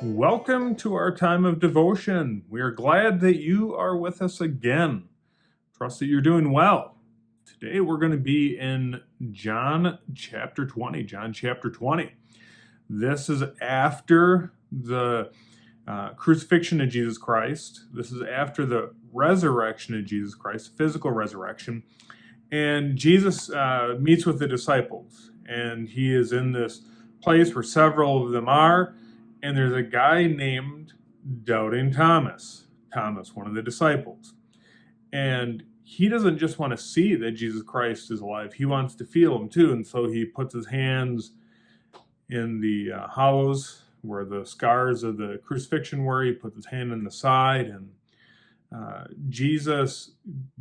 Welcome to our time of devotion. We are glad that you are with us again. Trust that you're doing well. Today we're going to be in John chapter 20. John chapter 20. This is after the crucifixion of Jesus Christ. This is after the resurrection of Jesus Christ, physical resurrection. And Jesus meets with the disciples, and he is in this place where several of them are. And there's a guy named Doubting Thomas, one of the disciples. And he doesn't just want to see that Jesus Christ is alive. He wants to feel him too. And so he puts his hands in the hollows where the scars of the crucifixion were. He puts his hand in the side. And Jesus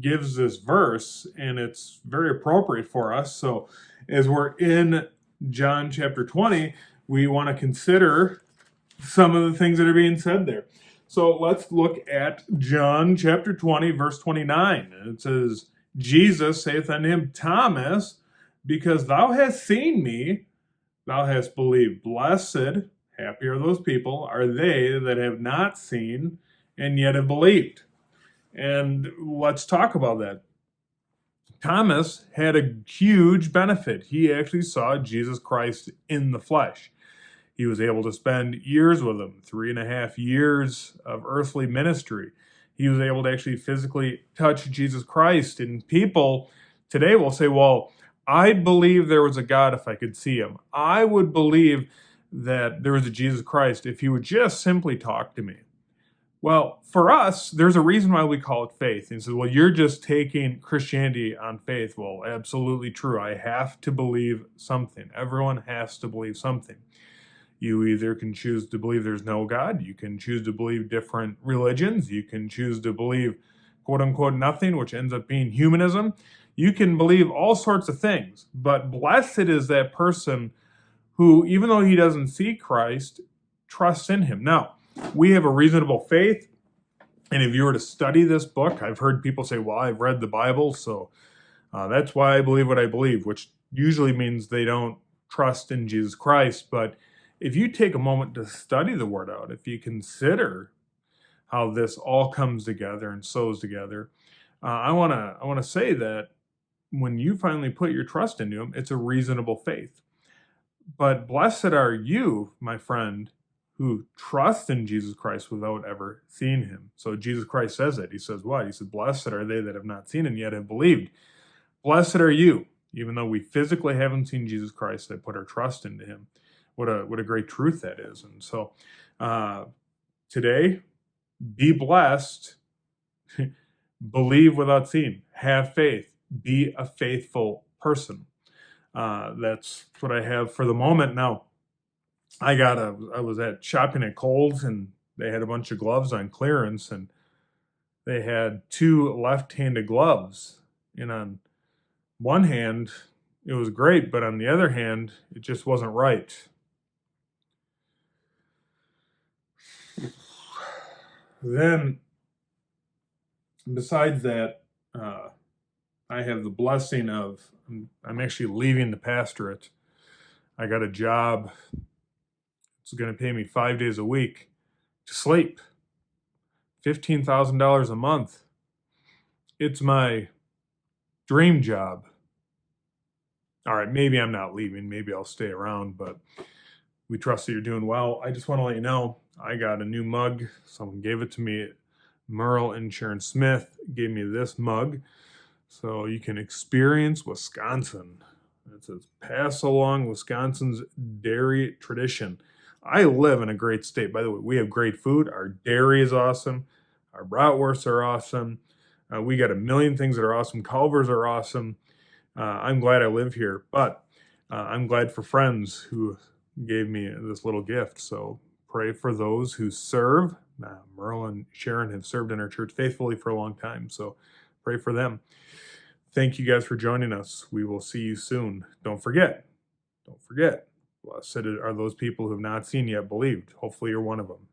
gives this verse, and it's very appropriate for us. So as we're in John chapter 20, we want to consider some of the things that are being said there. So let's look at John chapter 20, verse 29. And it says, Jesus saith unto him, Thomas, because thou hast seen me, thou hast believed. Blessed, happy are those people, are they that have not seen and yet have believed. And let's talk about that. Thomas had a huge benefit. He actually saw Jesus Christ in the flesh. He was able to spend years with him, 3.5 years of earthly ministry. He was able to actually physically touch Jesus Christ. And people today will say, well, I'd believe there was a God if I could see him. I would believe that there was a Jesus Christ if he would just simply talk to me. Well, for us, there's a reason why we call it faith. And he says, well, you're just taking Christianity on faith. Well, absolutely true. I have to believe something. Everyone has to believe something. You either can choose to believe there's no God, you can choose to believe different religions, you can choose to believe quote-unquote nothing, which ends up being humanism. You can believe all sorts of things, but blessed is that person who, even though he doesn't see Christ, trusts in him. Now, we have a reasonable faith, and if you were to study this book, I've heard people say, well, I've read the Bible, so that's why I believe what I believe, which usually means they don't trust in Jesus Christ. But if you take a moment to study the Word out, if you consider how this all comes together and sews together, I want to say that when you finally put your trust into him, it's a reasonable faith. But blessed are you, my friend, who trust in Jesus Christ without ever seeing him. So Jesus Christ says it. He says what? He said, blessed are they that have not seen and yet have believed. Blessed are you, even though we physically haven't seen Jesus Christ, that put our trust into him. What a great truth that is. And so today, be blessed, believe without seeing, have faith, be a faithful person. That's what I have for the moment. Now, I was at shopping at Kohl's, and they had a bunch of gloves on clearance, and they had 2 left-handed gloves. And on one hand, it was great, but on the other hand, it just wasn't right. Then, besides that, I have the blessing of, I'm actually leaving the pastorate. I got a job. It's going to pay me 5 days a week to sleep. $15,000 a month. It's my dream job. All right, maybe I'm not leaving. Maybe I'll stay around, but we trust that you're doing well. I just want to let you know, I got a new mug. Someone gave it to me. Merle and Sharon Smith gave me this mug so you can experience Wisconsin. It says, pass along Wisconsin's dairy tradition. I live in a great state. By the way, we have great food. Our dairy is awesome. Our bratwursts are awesome. We got a million things that are awesome. Culvers are awesome. I'm glad I live here, but I'm glad for friends who gave me this little gift. So pray for those who serve. Merle and Sharon have served in our church faithfully for a long time, so pray for them. Thank you guys for joining us. We will see you soon. Don't forget, blessed are those people who have not seen yet believed. Hopefully you're one of them.